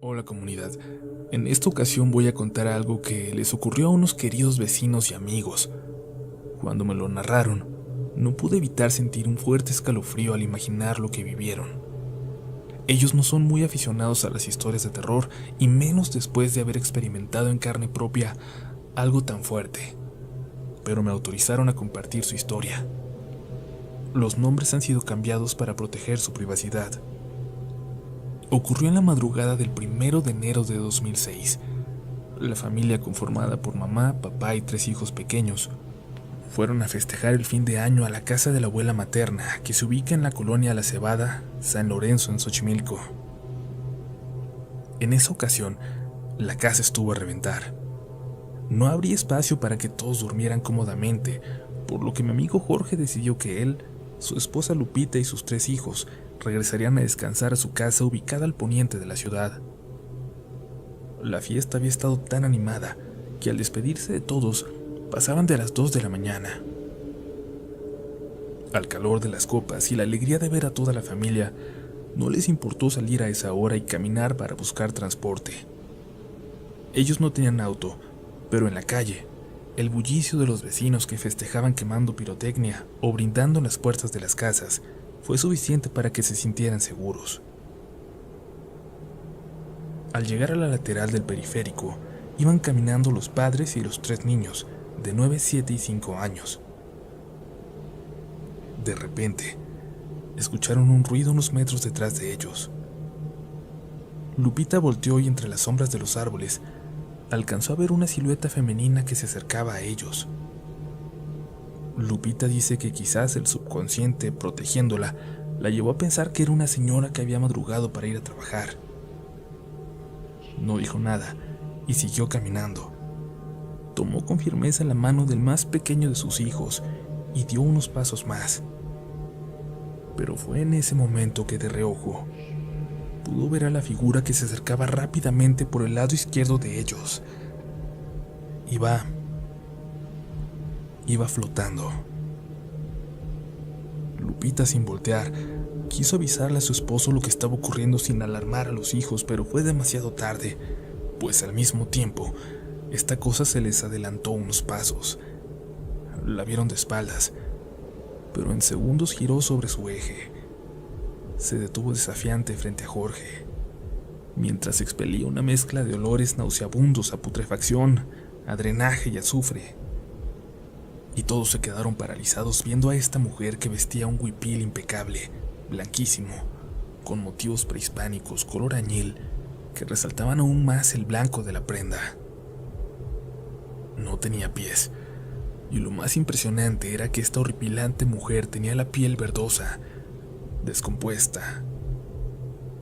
Hola comunidad, en esta ocasión voy a contar algo que les ocurrió a unos queridos vecinos y amigos. Cuando me lo narraron, no pude evitar sentir un fuerte escalofrío al imaginar lo que vivieron. Ellos no son muy aficionados a las historias de terror y menos después de haber experimentado en carne propia algo tan fuerte, pero me autorizaron a compartir su historia. Los nombres han sido cambiados para proteger su privacidad. Ocurrió en la madrugada del 1 de enero de 2006. La familia, conformada por mamá, papá y 3 hijos pequeños, fueron a festejar el fin de año a la casa de la abuela materna, que se ubica en la colonia La Cebada, San Lorenzo, en Xochimilco. En esa ocasión, la casa estuvo a reventar. No habría espacio para que todos durmieran cómodamente, por lo que mi amigo Jorge decidió que él, su esposa Lupita y sus 3 hijos regresarían a descansar a su casa ubicada al poniente de la ciudad. La fiesta había estado tan animada que al despedirse de todos pasaban de las 2 de la mañana. Al calor de las copas y la alegría de ver a toda la familia, no les importó salir a esa hora y caminar para buscar transporte. Ellos no tenían auto, pero en la calle, el bullicio de los vecinos que festejaban quemando pirotecnia o brindando en las puertas de las casas fue suficiente para que se sintieran seguros. Al llegar a la lateral del periférico, iban caminando los padres y los 3 niños, de 9, 7 y 5 años. De repente, escucharon un ruido unos metros detrás de ellos. Lupita volteó y entre las sombras de los árboles, alcanzó a ver una silueta femenina que se acercaba a ellos. Lupita dice que quizás el subconsciente, protegiéndola, la llevó a pensar que era una señora que había madrugado para ir a trabajar. No dijo nada y siguió caminando. Tomó con firmeza la mano del más pequeño de sus hijos y dio unos pasos más. Pero fue en ese momento que de reojo pudo ver a la figura que se acercaba rápidamente por el lado izquierdo de ellos. Iba flotando. Lupita, sin voltear, quiso avisarle a su esposo lo que estaba ocurriendo sin alarmar a los hijos, pero fue demasiado tarde, pues al mismo tiempo, esta cosa se les adelantó unos pasos. La vieron de espaldas, pero en segundos giró sobre su eje. Se detuvo desafiante frente a Jorge, mientras expelía una mezcla de olores nauseabundos a putrefacción, a drenaje y azufre. Y todos se quedaron paralizados viendo a esta mujer que vestía un huipil impecable, blanquísimo, con motivos prehispánicos color añil que resaltaban aún más el blanco de la prenda. No tenía pies, y lo más impresionante era que esta horripilante mujer tenía la piel verdosa, descompuesta.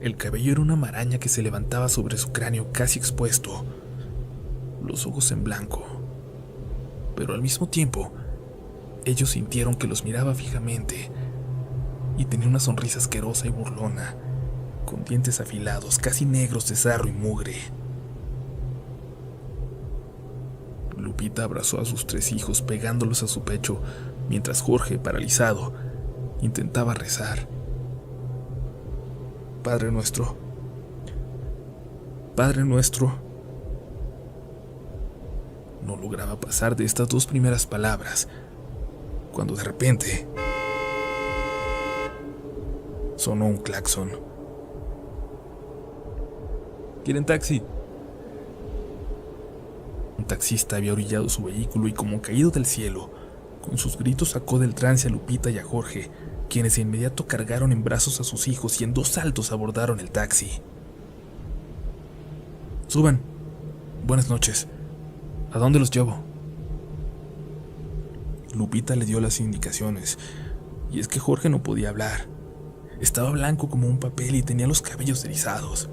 El cabello era una maraña que se levantaba sobre su cráneo casi expuesto, los ojos en blanco, pero al mismo tiempo, ellos sintieron que los miraba fijamente y tenía una sonrisa asquerosa y burlona, con dientes afilados, casi negros de sarro y mugre. Lupita abrazó a sus 3 hijos pegándolos a su pecho, mientras Jorge, paralizado, intentaba rezar. Padre nuestro, Padre nuestro. No lograba pasar de estas 2 primeras palabras, cuando de repente sonó un claxon. ¿Quieren taxi? Un taxista había orillado su vehículo y, como caído del cielo, con sus gritos sacó del trance a Lupita y a Jorge, quienes de inmediato cargaron en brazos a sus hijos y en 2 saltos abordaron el taxi. Suban. Buenas noches. ¿A dónde los llevo? Lupita le dio las indicaciones, y es que Jorge no podía hablar. Estaba blanco como un papel y tenía los cabellos erizados.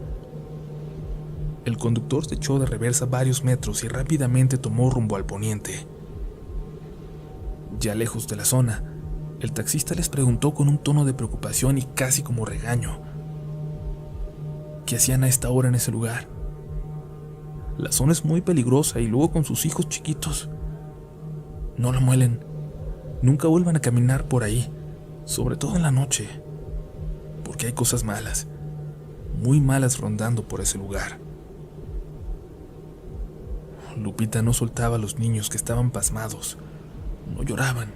El conductor se echó de reversa varios metros y rápidamente tomó rumbo al poniente. Ya lejos de la zona, el taxista les preguntó con un tono de preocupación y casi como regaño: ¿qué hacían a esta hora en ese lugar? La zona es muy peligrosa y luego con sus hijos chiquitos. No la muelen. Nunca vuelvan a caminar por ahí, sobre todo en la noche, porque hay cosas malas. muy malas rondando por ese lugar. Lupita no soltaba a los niños que estaban pasmados. No lloraban,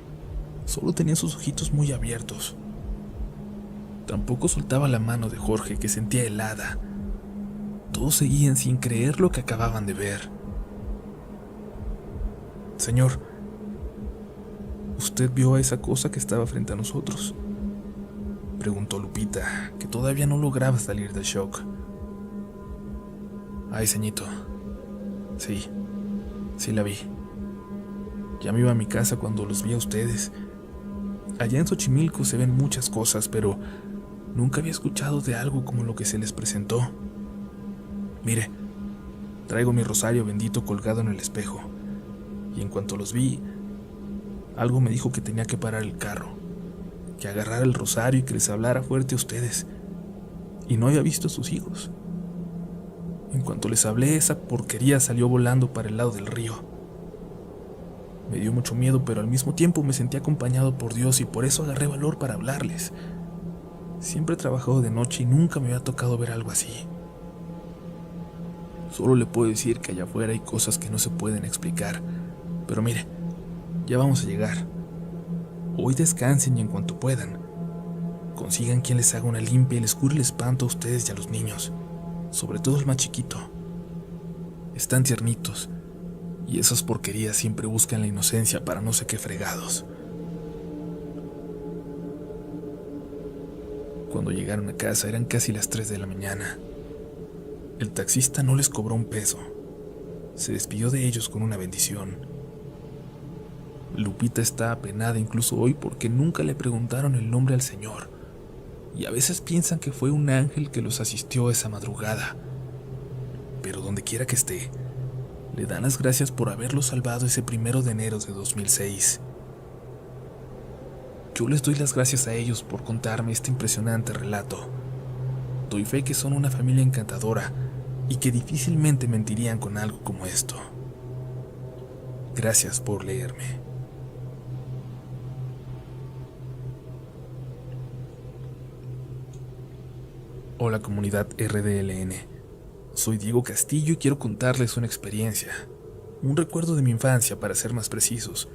solo tenían sus ojitos muy abiertos. Tampoco soltaba la mano de Jorge, que sentía helada. Todos seguían sin creer lo que acababan de ver. Señor, ¿usted vio a esa cosa que estaba frente a nosotros?, preguntó Lupita, que todavía no lograba salir del shock. Ay, ceñito. Sí la vi. Ya me iba a mi casa cuando los vi a ustedes. Allá en Xochimilco se ven muchas cosas, pero nunca había escuchado de algo como lo que se les presentó. Mire, traigo mi rosario bendito colgado en el espejo, y en cuanto los vi, algo me dijo que tenía que parar el carro, que agarrara el rosario y que les hablara fuerte a ustedes. Y no había visto a sus hijos. En cuanto les hablé, esa porquería salió volando para el lado del río. Me dio mucho miedo, pero al mismo tiempo me sentí acompañado por Dios y por eso agarré valor para hablarles. Siempre he trabajado de noche y nunca me había tocado ver algo así. Solo le puedo decir que allá afuera hay cosas que no se pueden explicar. Pero mire, ya vamos a llegar. Hoy descansen y en cuanto puedan, consigan quien les haga una limpia y les cure el espanto a ustedes y a los niños, sobre todo el más chiquito. Están tiernitos, y esas porquerías siempre buscan la inocencia para no sé qué fregados. Cuando llegaron a casa eran casi las 3 de la mañana. El taxista no les cobró un peso. Se despidió de ellos con una bendición. Lupita está apenada incluso hoy porque nunca le preguntaron el nombre al Señor, y a veces piensan que fue un ángel que los asistió esa madrugada. Pero donde quiera que esté, le dan las gracias por haberlos salvado ese 1 de enero de 2006. Yo les doy las gracias a ellos por contarme este impresionante relato. Doy fe que son una familia encantadora y que difícilmente mentirían con algo como esto. Gracias por leerme. Hola comunidad RDLN, soy Diego Castillo y quiero contarles una experiencia, un recuerdo de mi infancia para ser más precisos,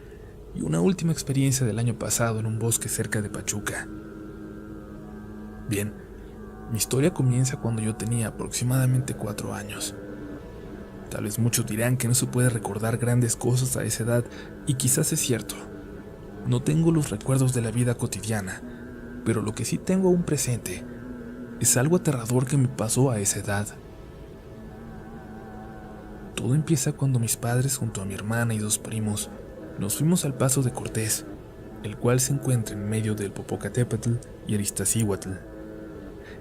y una última experiencia del año pasado en un bosque cerca de Pachuca. Bien, mi historia comienza cuando yo tenía aproximadamente 4 años. Tal vez muchos dirán que no se puede recordar grandes cosas a esa edad, y quizás es cierto. No tengo los recuerdos de la vida cotidiana, pero lo que sí tengo aún presente es algo aterrador que me pasó a esa edad. Todo empieza cuando mis padres, junto a mi hermana y 2 primos, nos fuimos al Paso de Cortés, el cual se encuentra en medio del Popocatépetl y el Iztaccíhuatl.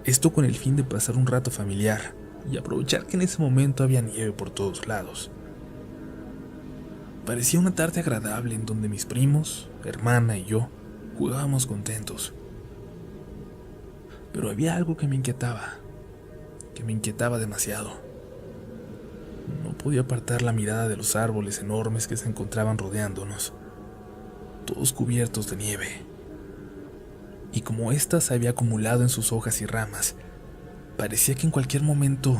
Esto con el fin de pasar un rato familiar y aprovechar que en ese momento había nieve por todos lados. Parecía una tarde agradable en donde mis primos, hermana y yo jugábamos contentos. Pero había algo que me inquietaba demasiado. No podía apartar la mirada de los árboles enormes que se encontraban rodeándonos, todos cubiertos de nieve. Y como ésta se había acumulado en sus hojas y ramas, parecía que en cualquier momento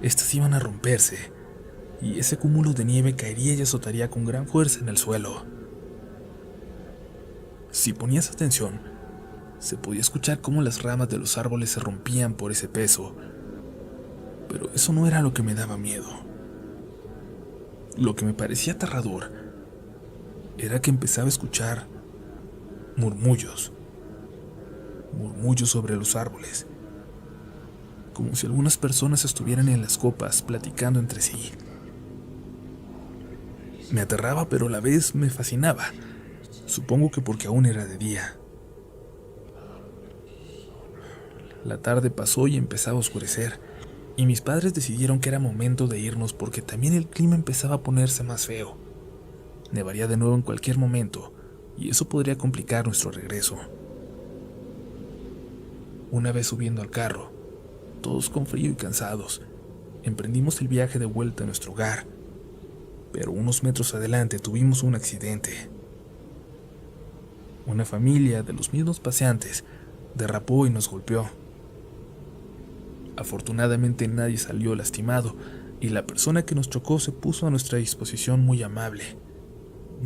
éstas iban a romperse, y ese cúmulo de nieve caería y azotaría con gran fuerza en el suelo. Si ponías atención, se podía escuchar cómo las ramas de los árboles se rompían por ese peso, pero eso no era lo que me daba miedo. Lo que me parecía aterrador era que empezaba a escuchar murmullos sobre los árboles, como si algunas personas estuvieran en las copas platicando entre sí. Me aterraba, pero a la vez me fascinaba, supongo que porque aún era de día. La tarde pasó y empezaba a oscurecer, y mis padres decidieron que era momento de irnos porque también el clima empezaba a ponerse más feo. Nevaría de nuevo en cualquier momento, y eso podría complicar nuestro regreso. Una vez subiendo al carro, todos con frío y cansados, emprendimos el viaje de vuelta a nuestro hogar, pero unos metros adelante tuvimos un accidente. Una familia de los mismos paseantes derrapó y nos golpeó. Afortunadamente nadie salió lastimado y la persona que nos chocó se puso a nuestra disposición muy amable.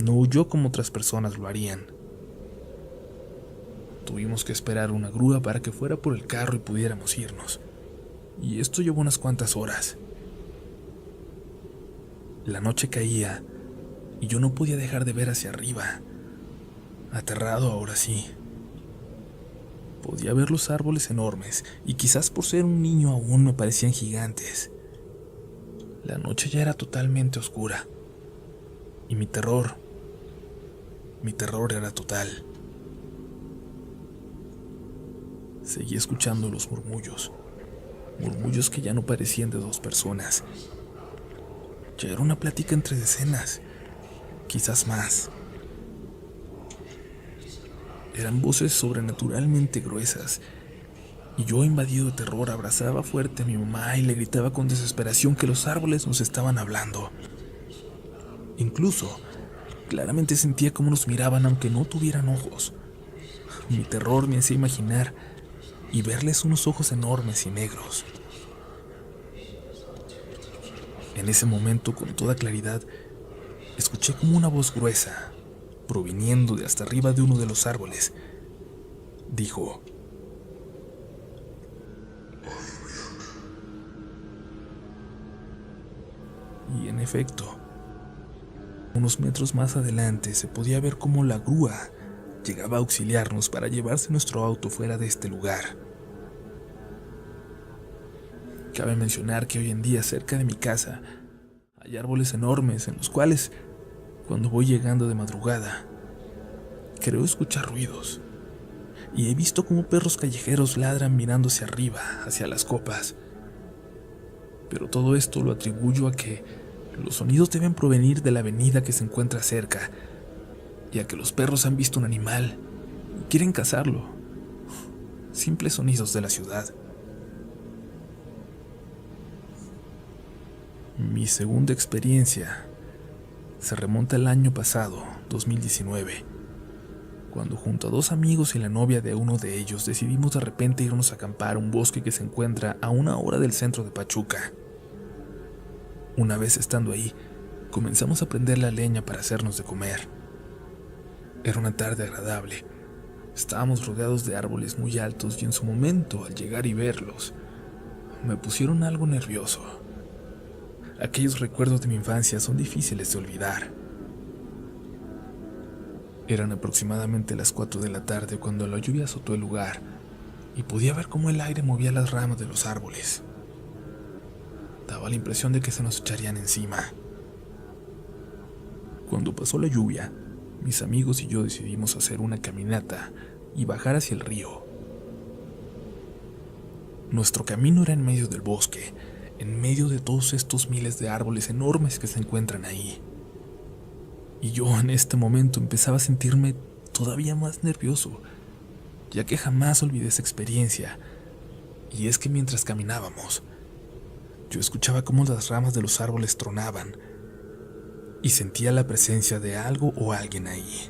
No huyó como otras personas lo harían. Tuvimos que esperar una grúa para que fuera por el carro y pudiéramos irnos. Y esto llevó unas cuantas horas. La noche caía y yo no podía dejar de ver hacia arriba. Aterrado ahora sí. Podía ver los árboles enormes y quizás por ser un niño aún me parecían gigantes. La noche ya era totalmente oscura y mi terror era total. Seguí escuchando los murmullos que ya no parecían de dos personas. Ya era una plática entre decenas, quizás más. Eran voces sobrenaturalmente gruesas, y yo, invadido de terror, abrazaba fuerte a mi mamá y le gritaba con desesperación que los árboles nos estaban hablando. Incluso, claramente sentía cómo nos miraban aunque no tuvieran ojos. Mi terror me hacía imaginar y verles unos ojos enormes y negros. En ese momento, con toda claridad, escuché como una voz gruesa, proviniendo de hasta arriba de uno de los árboles, dijo: y en efecto, unos metros más adelante se podía ver cómo la grúa llegaba a auxiliarnos para llevarse nuestro auto fuera de este lugar. Cabe mencionar que hoy en día cerca de mi casa hay árboles enormes en los cuales, cuando voy llegando de madrugada, creo escuchar ruidos, y he visto cómo perros callejeros ladran mirando hacia arriba, hacia las copas. Pero todo esto lo atribuyo a que los sonidos deben provenir de la avenida que se encuentra cerca, y a que los perros han visto un animal y quieren cazarlo. Simples sonidos de la ciudad. Mi segunda experiencia se remonta al año pasado, 2019, cuando junto a dos amigos y la novia de uno de ellos decidimos de repente irnos a acampar a un bosque que se encuentra a 1 hora del centro de Pachuca. Una vez estando ahí, comenzamos a prender la leña para hacernos de comer. Era una tarde agradable. Estábamos rodeados de árboles muy altos y en su momento, al llegar y verlos, me pusieron algo nervioso. Aquellos recuerdos de mi infancia son difíciles de olvidar. Eran aproximadamente las 4 de la tarde cuando la lluvia azotó el lugar y podía ver cómo el aire movía las ramas de los árboles. Daba la impresión de que se nos echarían encima. Cuando pasó la lluvia, mis amigos y yo decidimos hacer una caminata y bajar hacia el río. Nuestro camino era en medio del bosque, en medio de todos estos miles de árboles enormes que se encuentran ahí. Y yo en este momento empezaba a sentirme todavía más nervioso, ya que jamás olvidé esa experiencia. Y es que mientras caminábamos, yo escuchaba cómo las ramas de los árboles tronaban y sentía la presencia de algo o alguien ahí.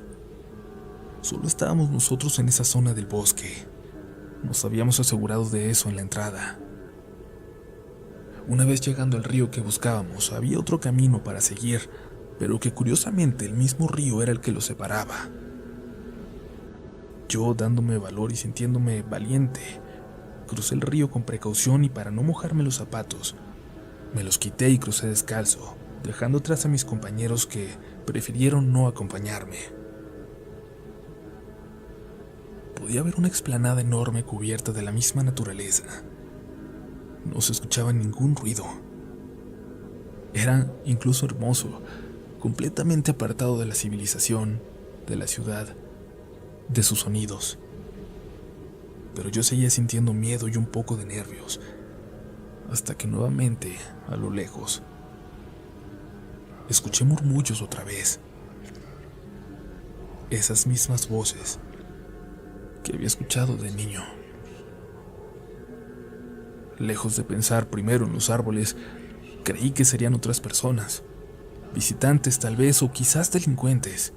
Solo estábamos nosotros en esa zona del bosque. Nos habíamos asegurado de eso en la entrada. Una vez llegando al río que buscábamos, había otro camino para seguir, pero que curiosamente el mismo río era el que lo separaba. Yo, dándome valor y sintiéndome valiente, crucé el río con precaución y para no mojarme los zapatos, me los quité y crucé descalzo, dejando atrás a mis compañeros que prefirieron no acompañarme. Podía ver una explanada enorme cubierta de la misma naturaleza. No se escuchaba ningún ruido. Era incluso hermoso, completamente apartado de la civilización, de la ciudad, de sus sonidos. Pero yo seguía sintiendo miedo y un poco de nervios, hasta que nuevamente, a lo lejos, escuché murmullos otra vez. Esas mismas voces que había escuchado de niño. Lejos de pensar primero en los árboles, creí que serían otras personas, visitantes tal vez, o quizás delincuentes.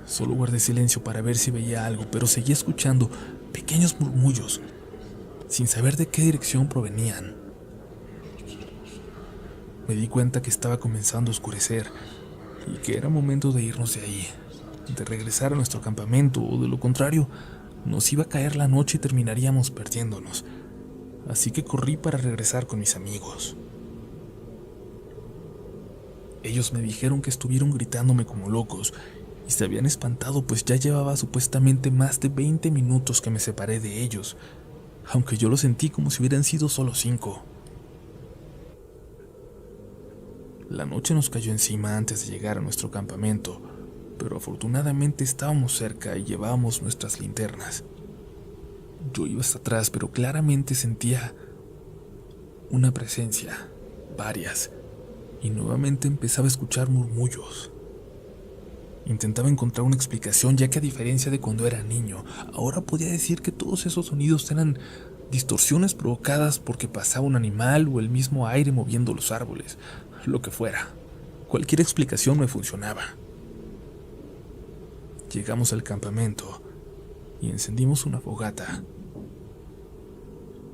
Solo guardé silencio para ver si veía algo, pero seguía escuchando pequeños murmullos. sin saber de qué dirección provenían. Me di cuenta que estaba comenzando a oscurecer y que era momento de irnos de ahí, de regresar a nuestro campamento, o de lo contrario, nos iba a caer la noche y terminaríamos perdiéndonos. Así que corrí para regresar con mis amigos. Ellos me dijeron que estuvieron gritándome como locos y se habían espantado, pues ya llevaba supuestamente más de 20 minutos que me separé de ellos, aunque yo lo sentí como si hubieran sido solo 5. La noche nos cayó encima antes de llegar a nuestro campamento, pero afortunadamente estábamos cerca y llevábamos nuestras linternas. Yo iba hasta atrás, pero claramente sentía una presencia, varias, y nuevamente empezaba a escuchar murmullos. Intentaba encontrar una explicación, ya que a diferencia de cuando era niño, ahora podía decir que todos esos sonidos eran distorsiones provocadas porque pasaba un animal o el mismo aire moviendo los árboles, lo que fuera. Cualquier explicación me funcionaba. Llegamos al campamento y encendimos una fogata.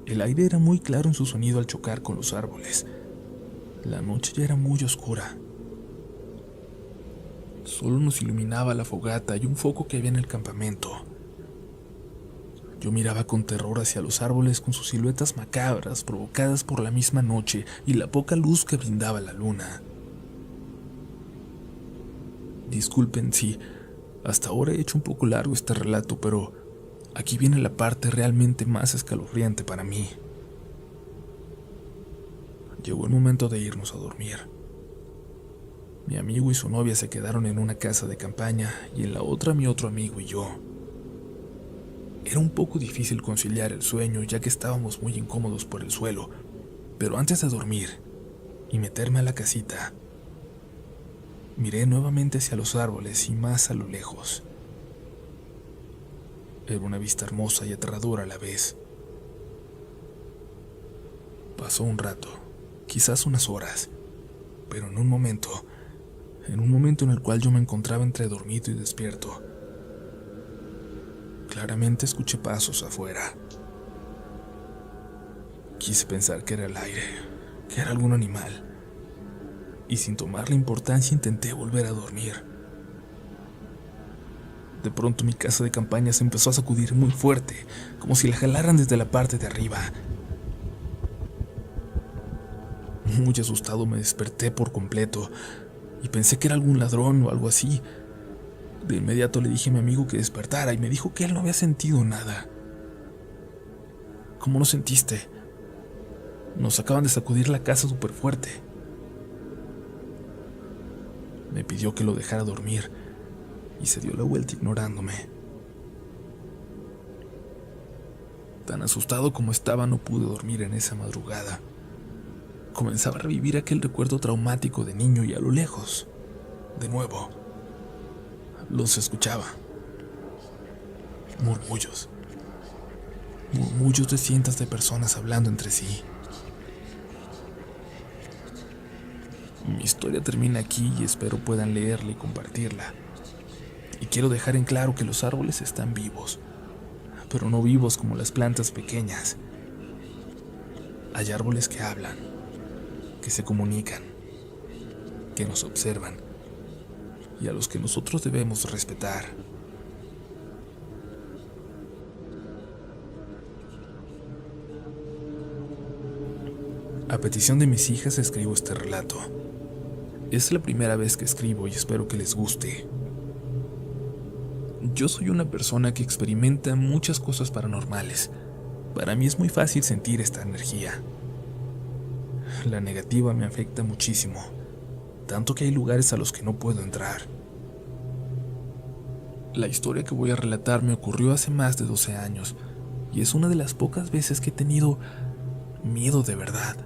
El aire era muy claro en su sonido al chocar con los árboles. La noche ya era muy oscura. Solo nos iluminaba la fogata y un foco que había en el campamento. Yo miraba con terror hacia los árboles con sus siluetas macabras provocadas por la misma noche y la poca luz que brindaba la luna. Disculpen si hasta ahora he hecho un poco largo este relato, pero aquí viene la parte realmente más escalofriante para mí. Llegó el momento de irnos a dormir. Mi amigo y su novia se quedaron en una casa de campaña y en la otra mi otro amigo y yo. Era un poco difícil conciliar el sueño, ya que estábamos muy incómodos por el suelo, pero antes de dormir y meterme a la casita, miré nuevamente hacia los árboles y más a lo lejos. Era una vista hermosa y aterradora a la vez. Pasó un rato, quizás unas horas, pero en un momento en el cual yo me encontraba entre dormido y despierto, claramente escuché pasos afuera. Quise pensar que era el aire, que era algún animal, y sin tomarle importancia intenté volver a dormir. De pronto mi casa de campaña se empezó a sacudir muy fuerte, como si la jalaran desde la parte de arriba. Muy asustado me desperté por completo y pensé que era algún ladrón o algo así. De inmediato le dije a mi amigo que despertara y me dijo que él no había sentido nada. ¿Cómo no sentiste? Nos acaban de sacudir la casa súper fuerte. Me pidió que lo dejara dormir y se dio la vuelta ignorándome. Tan asustado como estaba, no pude dormir en esa madrugada. Comenzaba a revivir aquel recuerdo traumático de niño y a lo lejos, de nuevo, los escuchaba. Murmullos de cientos de personas hablando entre sí. Mi historia termina aquí y espero puedan leerla y compartirla. Y quiero dejar en claro que los árboles están vivos, pero no vivos como las plantas pequeñas. Hay árboles que hablan, que se comunican, que nos observan y a los que nosotros debemos respetar. A petición de mis hijas escribo este relato. Es la primera vez que escribo y espero que les guste. Yo soy una persona que experimenta muchas cosas paranormales. Para mí es muy fácil sentir esta energía. La negativa me afecta muchísimo, tanto que hay lugares a los que no puedo entrar. La historia que voy a relatar me ocurrió hace más de 12 años y es una de las pocas veces que he tenido miedo de verdad.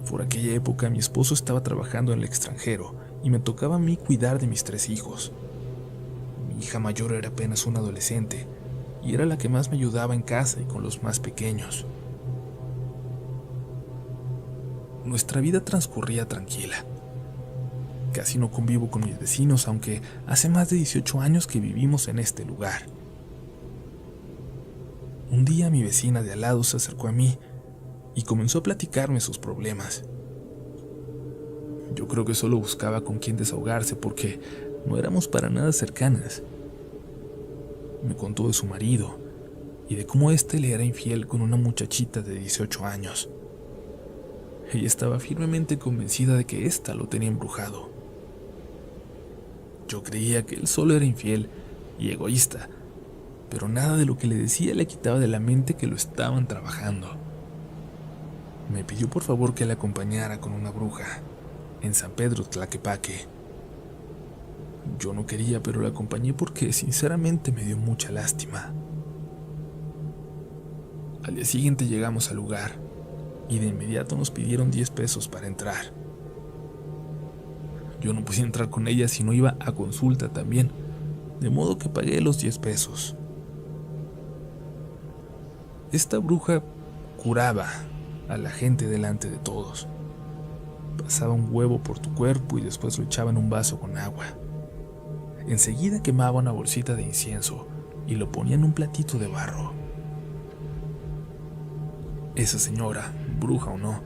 Por aquella época mi esposo estaba trabajando en el extranjero y me tocaba a mí cuidar de mis 3 hijos. Mi hija mayor era apenas una adolescente y era la que más me ayudaba en casa y con los más pequeños. Nuestra vida transcurría tranquila. Casi no convivo con mis vecinos, aunque hace más de 18 años que vivimos en este lugar. Un día mi vecina de al lado se acercó a mí y comenzó a platicarme sus problemas. Yo creo que solo buscaba con quién desahogarse porque no éramos para nada cercanas. Me contó de su marido y de cómo éste le era infiel con una muchachita de 18 años. Ella estaba firmemente convencida de que ésta lo tenía embrujado. Yo creía que él solo era infiel y egoísta, pero nada de lo que le decía le quitaba de la mente que lo estaban trabajando. Me pidió por favor que la acompañara con una bruja en San Pedro Tlaquepaque. Yo no quería, pero la acompañé porque sinceramente me dio mucha lástima. Al día siguiente llegamos al lugar y de inmediato nos pidieron 10 pesos para entrar. Yo no podía entrar con ella si no iba a consulta también, de modo que pagué los 10 pesos. Esta bruja curaba a la gente delante de todos. Pasaba un huevo por tu cuerpo y después lo echaba en un vaso con agua. Enseguida quemaba una bolsita de incienso y lo ponía en un platito de barro. Esa señora, bruja o no,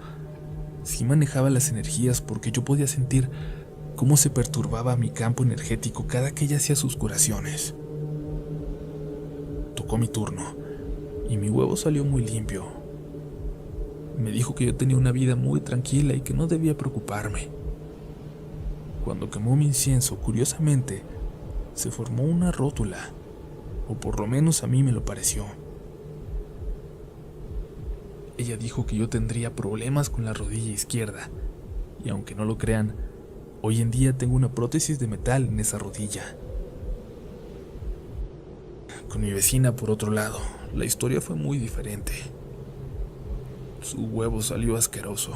sí manejaba las energías porque yo podía sentir cómo se perturbaba mi campo energético cada que ella hacía sus curaciones. Tocó mi turno y mi huevo salió muy limpio. Me dijo que yo tenía una vida muy tranquila y que no debía preocuparme. Cuando quemó mi incienso, curiosamente, se formó una rótula, o por lo menos a mí me lo pareció. Ella dijo que yo tendría problemas con la rodilla izquierda, y aunque no lo crean, hoy en día tengo una prótesis de metal en esa rodilla. Con mi vecina, por otro lado, la historia fue muy diferente. Su huevo salió asqueroso,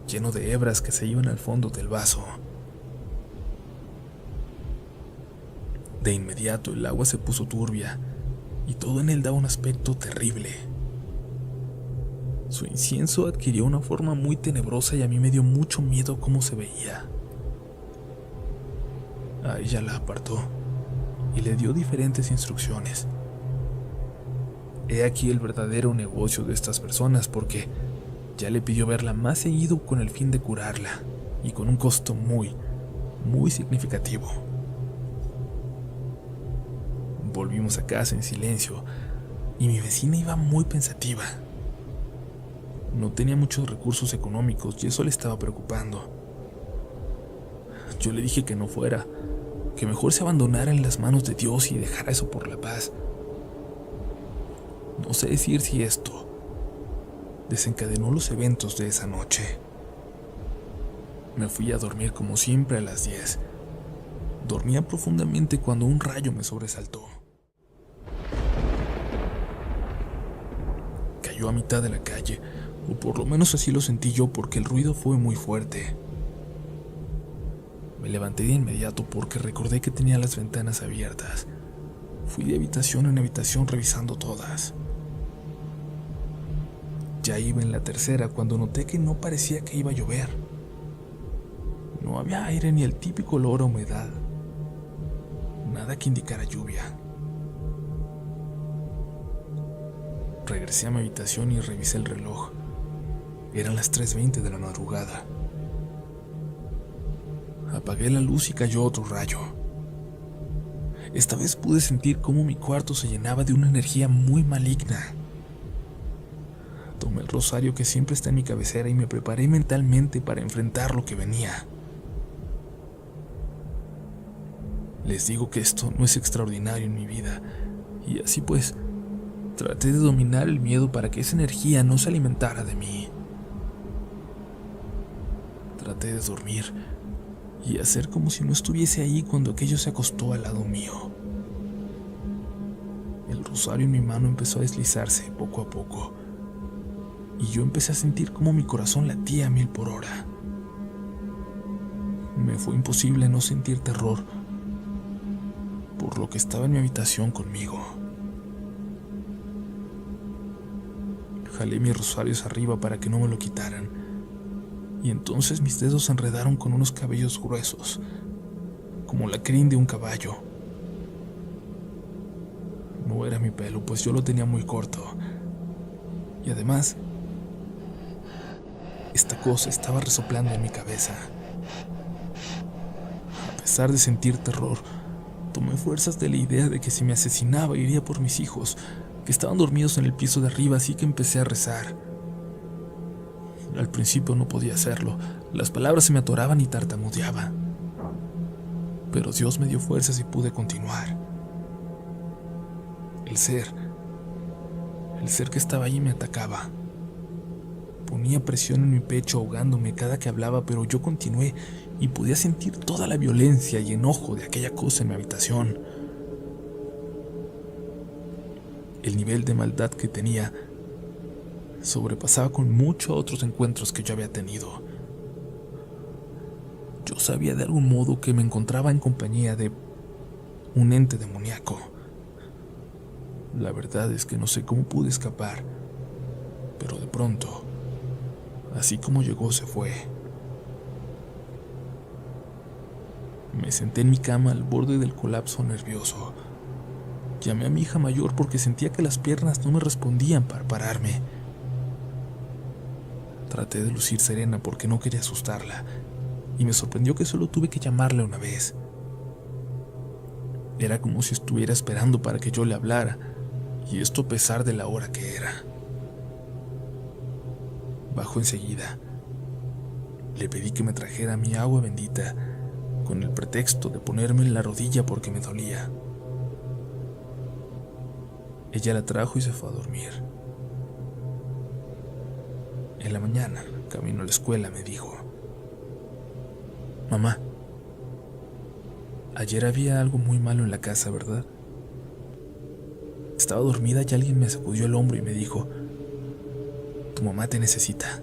lleno de hebras que se iban al fondo del vaso. De inmediato el agua se puso turbia y todo en él daba un aspecto terrible. Su incienso adquirió una forma muy tenebrosa y a mí me dio mucho miedo cómo se veía. A ella la apartó y le dio diferentes instrucciones. He aquí el verdadero negocio de estas personas, porque ya le pidió verla más seguido con el fin de curarla y con un costo muy, muy significativo. Volvimos a casa en silencio y mi vecina iba muy pensativa. No tenía muchos recursos económicos y eso le estaba preocupando. Yo le dije que no fuera, que mejor se abandonara en las manos de Dios y dejara eso por la paz. No sé decir si esto desencadenó los eventos de esa noche. Me fui a dormir como siempre a las 10. Dormía profundamente cuando un rayo me sobresaltó. Cayó a mitad de la calle, o por lo menos así lo sentí yo porque el ruido fue muy fuerte. Me levanté de inmediato porque recordé que tenía las ventanas abiertas. Fui de habitación en habitación revisando todas. Ya iba en la tercera cuando noté que no parecía que iba a llover. No había aire ni el típico olor a humedad. Nada que indicara lluvia. Regresé a mi habitación y revisé el reloj. Eran las 3:20 de la madrugada. Apagué la luz y cayó otro rayo. Esta vez pude sentir cómo mi cuarto se llenaba de una energía muy maligna. Tomé el rosario que siempre está en mi cabecera y me preparé mentalmente para enfrentar lo que venía. Les digo que esto no es extraordinario en mi vida, y así pues, traté de dominar el miedo para que esa energía no se alimentara de mí. Traté de dormir y hacer como si no estuviese ahí cuando aquello se acostó al lado mío. El rosario en mi mano empezó a deslizarse poco a poco, y yo empecé a sentir como mi corazón latía a 1000 por hora. Me fue imposible no sentir terror por lo que estaba en mi habitación conmigo. Jalé mis rosarios arriba para que no me lo quitaran, y entonces mis dedos se enredaron con unos cabellos gruesos, como la crin de un caballo. no era mi pelo, pues yo lo tenía muy corto. Y además, esta cosa estaba resoplando en mi cabeza. A pesar de sentir terror, tomé fuerzas de la idea de que si me asesinaba iría por mis hijos, que estaban dormidos en el piso de arriba, así que empecé a rezar. Al principio no podía hacerlo, las palabras se me atoraban y tartamudeaba. Pero Dios me dio fuerzas y pude continuar. El ser que estaba ahí me atacaba. Ponía presión en mi pecho ahogándome cada que hablaba, pero yo continué y podía sentir toda la violencia y enojo de aquella cosa en mi habitación. El nivel de maldad que tenía sobrepasaba con mucho a otros encuentros que yo había tenido. Yo sabía de algún modo que me encontraba en compañía de un ente demoníaco. La verdad es que no sé cómo pude escapar, pero de pronto, así como llegó, se fue. Me senté en mi cama al borde del colapso nervioso. Llamé a mi hija mayor porque sentía que las piernas no me respondían para pararme. Traté de lucir serena porque no quería asustarla, y me sorprendió que solo tuve que llamarla una vez. Era como si estuviera esperando para que yo le hablara, y esto a pesar de la hora que era. Bajó enseguida. Le pedí que me trajera mi agua bendita, con el pretexto de ponerme en la rodilla porque me dolía. Ella la trajo y se fue a dormir. En la mañana, camino a la escuela, me dijo: «Mamá, ayer había algo muy malo en la casa, ¿verdad?» Estaba dormida y alguien me sacudió el hombro y me dijo: «Tu mamá te necesita».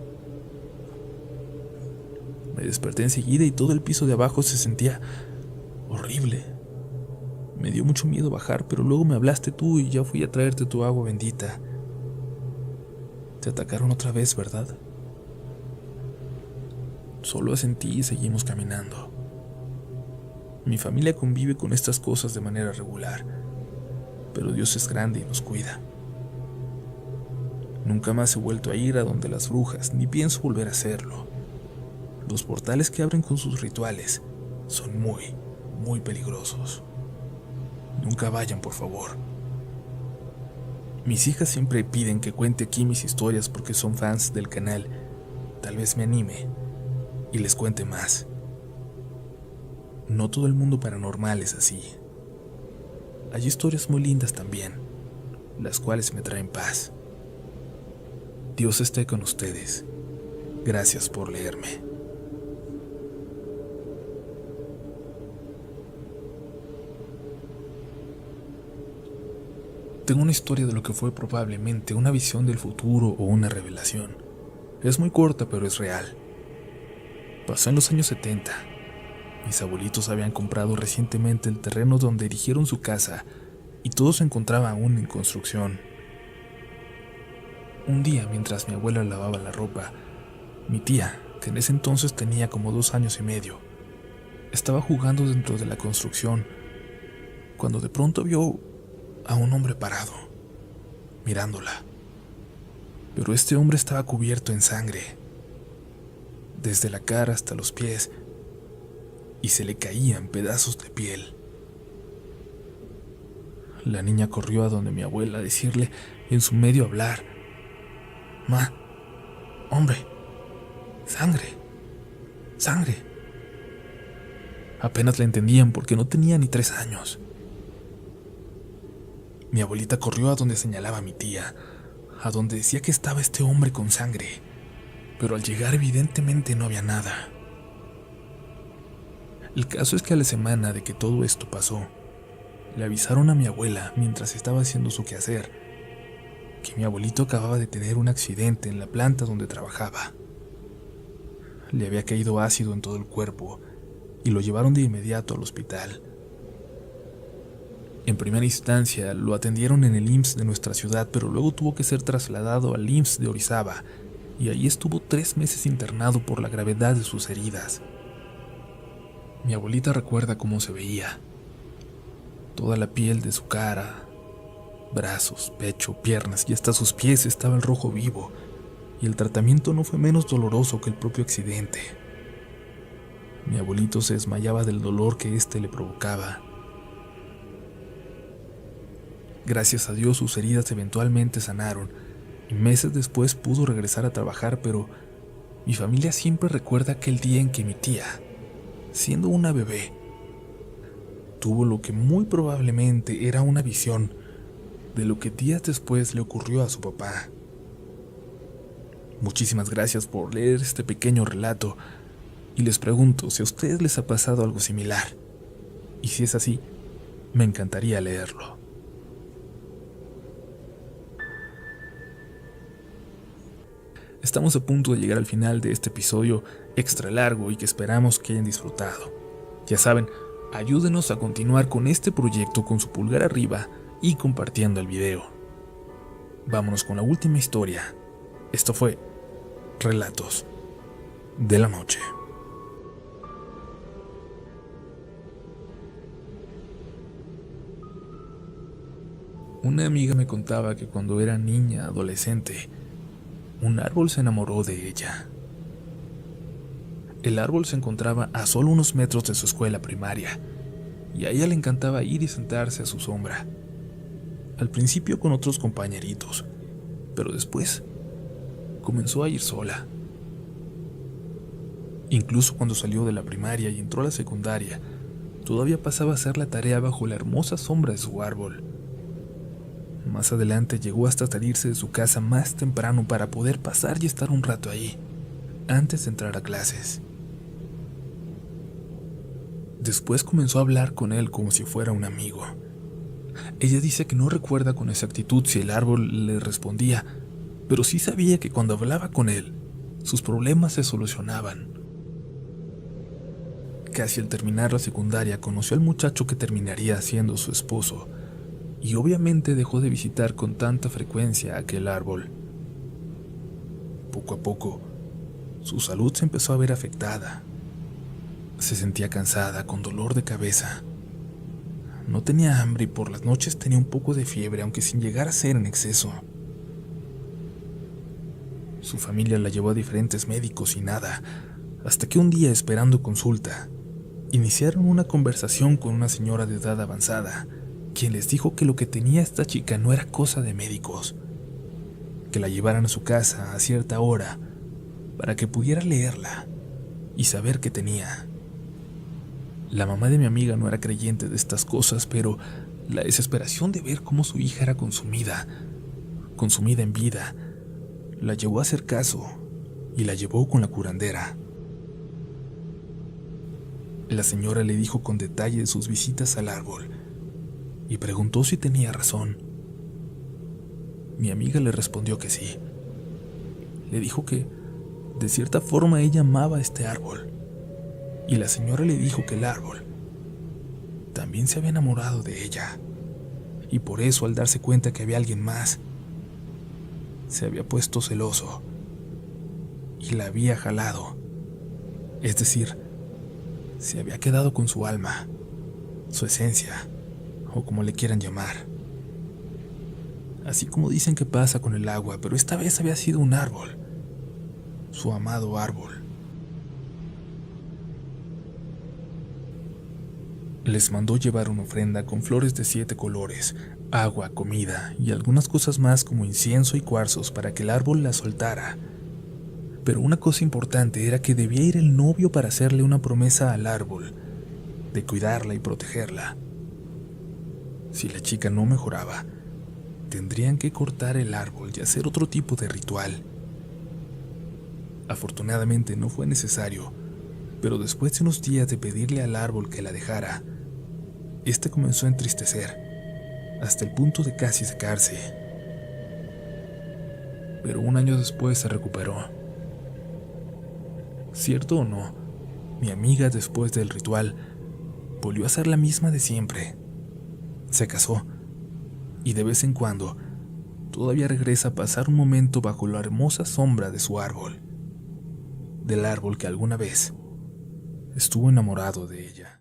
Me desperté enseguida y todo el piso de abajo se sentía horrible. Me dio mucho miedo bajar, pero luego me hablaste tú y ya fui a traerte tu agua bendita. Te atacaron otra vez, ¿verdad? Solo asentí y seguimos caminando. Mi familia convive con estas cosas de manera regular, pero Dios es grande y nos cuida. Nunca más he vuelto a ir a donde las brujas, ni pienso volver a hacerlo. Los portales que abren con sus rituales son muy, muy peligrosos. Nunca vayan, por favor. Mis hijas siempre piden que cuente aquí mis historias porque son fans del canal. Tal vez me anime y les cuente más. No todo el mundo paranormal es así. Hay historias muy lindas también, las cuales me traen paz. Dios esté con ustedes. Gracias por leerme. Tengo una historia de lo que fue probablemente una visión del futuro o una revelación. Es muy corta, pero es real. Pasó en los años 70. Mis abuelitos habían comprado recientemente el terreno donde erigieron su casa y todo se encontraba aún en construcción. Un día, mientras mi abuela lavaba la ropa, mi tía, que en ese entonces tenía como 2 años y medio, estaba jugando dentro de la construcción, cuando de pronto vio a un hombre parado, mirándola. Pero este hombre estaba cubierto en sangre, desde la cara hasta los pies, y se le caían pedazos de piel. La niña corrió a donde mi abuela a decirle en su medio hablar: «Ma, hombre, sangre, sangre». Apenas la entendían porque no tenía ni 3 años. Mi abuelita corrió a donde señalaba a mi tía, a donde decía que estaba este hombre con sangre, pero al llegar evidentemente no había nada. El caso es que a la semana de que todo esto pasó, le avisaron a mi abuela mientras estaba haciendo su quehacer que mi abuelito acababa de tener un accidente en la planta donde trabajaba. Le había caído ácido en todo el cuerpo y lo llevaron de inmediato al hospital. En primera instancia lo atendieron en el IMSS de nuestra ciudad, pero luego tuvo que ser trasladado al IMSS de Orizaba, y allí estuvo 3 meses internado por la gravedad de sus heridas. Mi abuelita recuerda cómo se veía. Toda la piel de su cara, Brazos, pecho, piernas y hasta sus pies estaba el rojo vivo, y el tratamiento no fue menos doloroso que el propio accidente. Mi abuelito se desmayaba del dolor que éste le provocaba. Gracias a Dios sus heridas eventualmente sanaron, y meses después pudo regresar a trabajar, pero mi familia siempre recuerda aquel día en que mi tía, siendo una bebé, tuvo lo que muy probablemente era una visión de lo que días después le ocurrió a su papá. Muchísimas gracias por leer este pequeño relato, y les pregunto si a ustedes les ha pasado algo similar, y si es así, me encantaría leerlo. Estamos a punto de llegar al final de este episodio extra largo y que esperamos que hayan disfrutado. Ya saben, ayúdenos a continuar con este proyecto con su pulgar arriba y compartiendo el video. Vámonos con la última historia. Esto fue Relatos de la Noche. Una amiga me contaba que cuando era niña, adolescente, un árbol se enamoró de ella. El árbol se encontraba a solo unos metros de su escuela primaria, y a ella le encantaba ir y sentarse a su sombra. Al principio con otros compañeritos, pero después comenzó a ir sola. Incluso cuando salió de la primaria y entró a la secundaria, todavía pasaba a hacer la tarea bajo la hermosa sombra de su árbol. Más adelante llegó hasta salirse de su casa más temprano para poder pasar y estar un rato ahí, antes de entrar a clases. Después comenzó a hablar con él como si fuera un amigo. Ella dice que no recuerda con exactitud si el árbol le respondía, pero sí sabía que cuando hablaba con él, sus problemas se solucionaban. Casi al terminar la secundaria conoció al muchacho que terminaría siendo su esposo, y obviamente dejó de visitar con tanta frecuencia aquel árbol. Poco a poco, su salud se empezó a ver afectada. Se sentía cansada, con dolor de cabeza. No tenía hambre y por las noches tenía un poco de fiebre, aunque sin llegar a ser en exceso. Su familia la llevó a diferentes médicos y nada, hasta que un día, esperando consulta, iniciaron una conversación con una señora de edad avanzada, quien les dijo que lo que tenía esta chica no era cosa de médicos, que la llevaran a su casa a cierta hora para que pudiera leerla y saber qué tenía. La mamá de mi amiga no era creyente de estas cosas, pero la desesperación de ver cómo su hija era consumida en vida, la llevó a hacer caso y la llevó con la curandera. La señora le dijo con detalle de sus visitas al árbol y preguntó si tenía razón. Mi amiga le respondió que sí. Le dijo que, de cierta forma, ella amaba este árbol, y la señora le dijo que el árbol también se había enamorado de ella, y por eso, al darse cuenta que había alguien más, se había puesto celoso y la había jalado, es decir, se había quedado con su alma, su esencia, o como le quieran llamar. Así como dicen que pasa con el agua, pero esta vez había sido un árbol, su amado árbol. Les mandó llevar una ofrenda con flores de 7 colores, agua, comida y algunas cosas más como incienso y cuarzos para que el árbol la soltara. Pero una cosa importante era que debía ir el novio para hacerle una promesa al árbol, de cuidarla y protegerla. Si la chica no mejoraba, tendrían que cortar el árbol y hacer otro tipo de ritual. Afortunadamente no fue necesario, pero después de unos días de pedirle al árbol que la dejara, este comenzó a entristecer, hasta el punto de casi secarse. Pero un año después se recuperó. Cierto o no, mi amiga, después del ritual, volvió a ser la misma de siempre. Se casó, y de vez en cuando todavía regresa a pasar un momento bajo la hermosa sombra de su árbol, del árbol que alguna vez estuvo enamorado de ella.